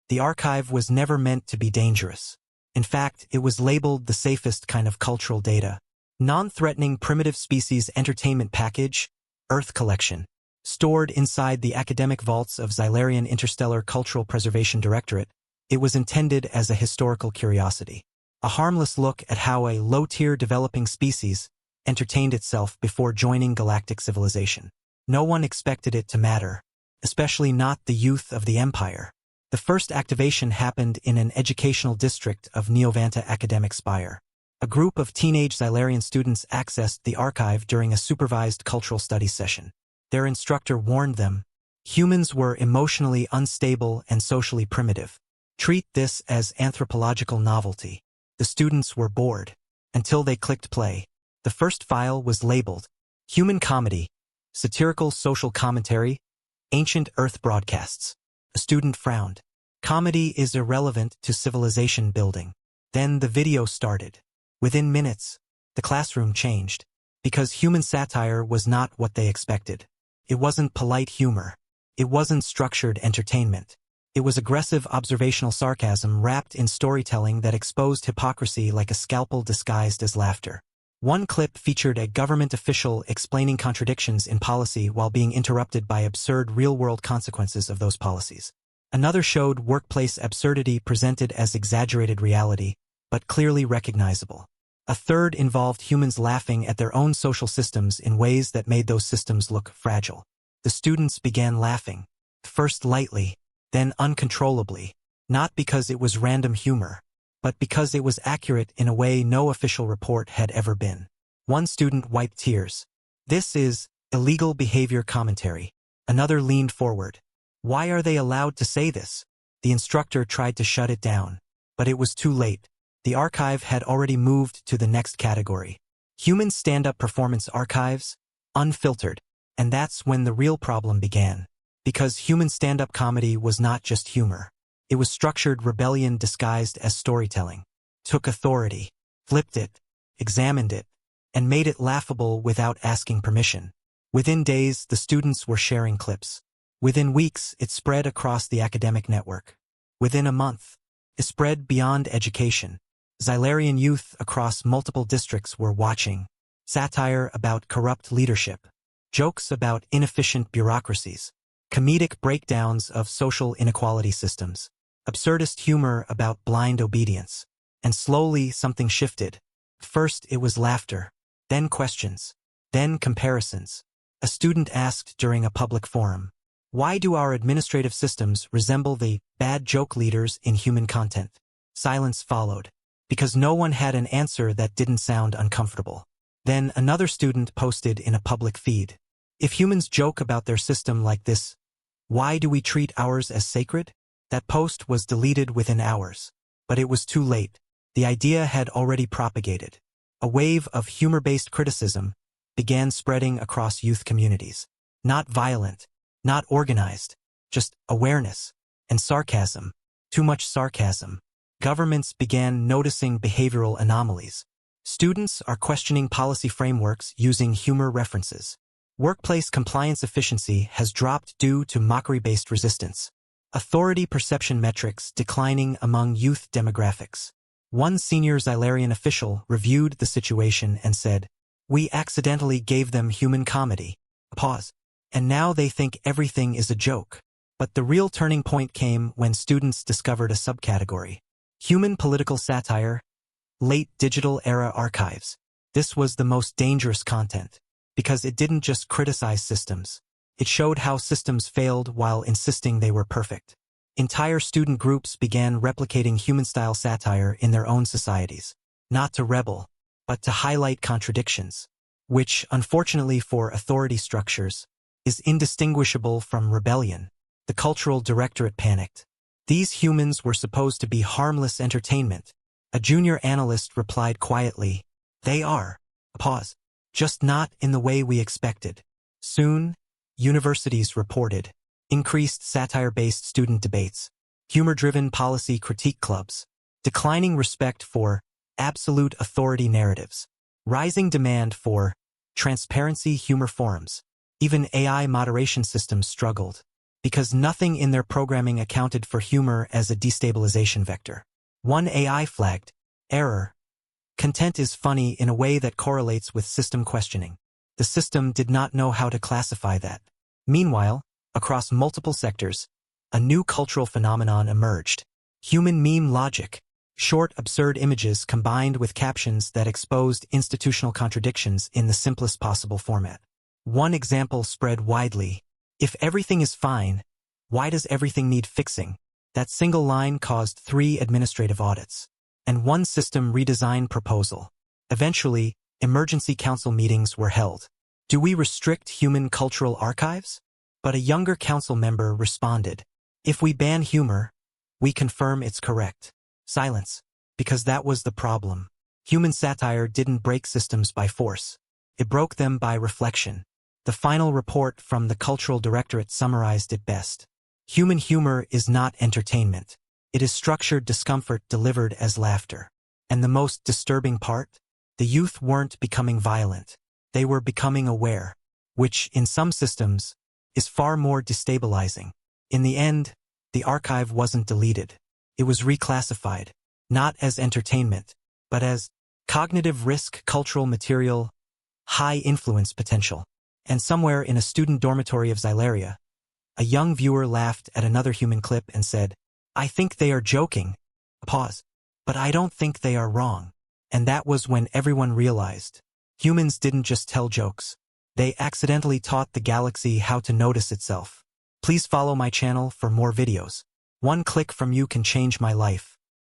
The archive was never meant to be dangerous. In fact, it was labeled the safest kind of cultural data. Non-threatening primitive species entertainment package, Earth collection. Stored inside the academic vaults of Zylarian Interstellar Cultural Preservation Directorate, it was intended as a historical curiosity. A harmless look at how a low-tier developing species entertained itself before joining galactic civilization. No one expected it to matter, especially not the youth of the Empire. The first activation happened in an educational district of Neovanta Academic Spire. A group of teenage Zylarian students accessed the archive during a supervised cultural studies session. Their instructor warned them, humans were emotionally unstable and socially primitive. Treat this as anthropological novelty. The students were bored, until they clicked play. The first file was labeled, Human Comedy, Satirical Social Commentary, Ancient Earth Broadcasts. A student frowned. Comedy is irrelevant to civilization building. Then the video started. Within minutes, the classroom changed, because human satire was not what they expected. It wasn't polite humor. It wasn't structured entertainment. It was aggressive observational sarcasm wrapped in storytelling that exposed hypocrisy like a scalpel disguised as laughter. One clip featured a government official explaining contradictions in policy while being interrupted by absurd real-world consequences of those policies. Another showed workplace absurdity presented as exaggerated reality, but clearly recognizable. A third involved humans laughing at their own social systems in ways that made those systems look fragile. The students began laughing, first lightly, then uncontrollably, not because it was random humor, but because it was accurate in a way no official report had ever been. One student wiped tears. This is illegal behavior commentary. Another leaned forward. Why are they allowed to say this? The instructor tried to shut it down, but it was too late. The archive had already moved to the next category. Human stand-up performance archives, unfiltered. And that's when the real problem began. Because human stand-up comedy was not just humor. It was structured rebellion disguised as storytelling. Took authority, flipped it, examined it, and made it laughable without asking permission. Within days, the students were sharing clips. Within weeks, it spread across the academic network. Within a month, it spread beyond education. Zylarian youth across multiple districts were watching. Satire about corrupt leadership. Jokes about inefficient bureaucracies. Comedic breakdowns of social inequality systems. Absurdist humor about blind obedience. And slowly something shifted. First it was laughter, then questions, then comparisons. A student asked during a public forum, "Why do our administrative systems resemble the bad joke leaders in human content?" Silence followed, because no one had an answer that didn't sound uncomfortable. Then another student posted in a public feed, "If humans joke about their system like this, why do we treat ours as sacred?" That post was deleted within hours. But it was too late. The idea had already propagated. A wave of humor-based criticism began spreading across youth communities. Not violent, not organized, just awareness and sarcasm. Too much sarcasm. Governments began noticing behavioral anomalies. Students are questioning policy frameworks using humor references. Workplace compliance efficiency has dropped due to mockery-based resistance. Authority perception metrics declining among youth demographics. One senior Zylarian official reviewed the situation and said, "We accidentally gave them human comedy." Pause. And now they think everything is a joke. But the real turning point came when students discovered a subcategory. Human political satire, late digital era archives. This was the most dangerous content, because it didn't just criticize systems. It showed how systems failed while insisting they were perfect. Entire student groups began replicating human-style satire in their own societies, not to rebel, but to highlight contradictions, which, unfortunately for authority structures, is indistinguishable from rebellion. The cultural directorate panicked. These humans were supposed to be harmless entertainment. A junior analyst replied quietly, "They are." Pause. Just not in the way we expected. Soon, universities reported increased satire-based student debates, humor-driven policy critique clubs, declining respect for absolute authority narratives, rising demand for transparency humor forums. Even AI moderation systems struggled. because nothing in their programming accounted for humor as a destabilization vector. One AI flagged, error. Content is funny in a way that correlates with system questioning. The system did not know how to classify that. Meanwhile, across multiple sectors, a new cultural phenomenon emerged. Human meme logic. Short, absurd images combined with captions that exposed institutional contradictions in the simplest possible format. One example spread widely. If everything is fine, why does everything need fixing? That single line caused 3 administrative audits and 1 system redesign proposal. Eventually, emergency council meetings were held. Do we restrict human cultural archives? But a younger council member responded, if we ban humor, we confirm it's correct. Silence, because that was the problem. Human satire didn't break systems by force. It broke them by reflection. The final report from the Cultural Directorate summarized it best. Human humor is not entertainment. It is structured discomfort delivered as laughter. And the most disturbing part? The youth weren't becoming violent. They were becoming aware, which, in some systems, is far more destabilizing. In the end, the archive wasn't deleted. It was reclassified, not as entertainment, but as cognitive risk cultural material, high influence potential. And somewhere in a student dormitory of Zylaria, a young viewer laughed at another human clip and said, I think they are joking. Pause. But I don't think they are wrong. And that was when everyone realized humans didn't just tell jokes. They accidentally taught the galaxy how to notice itself. Please follow my channel for more videos. One click from you can change my life.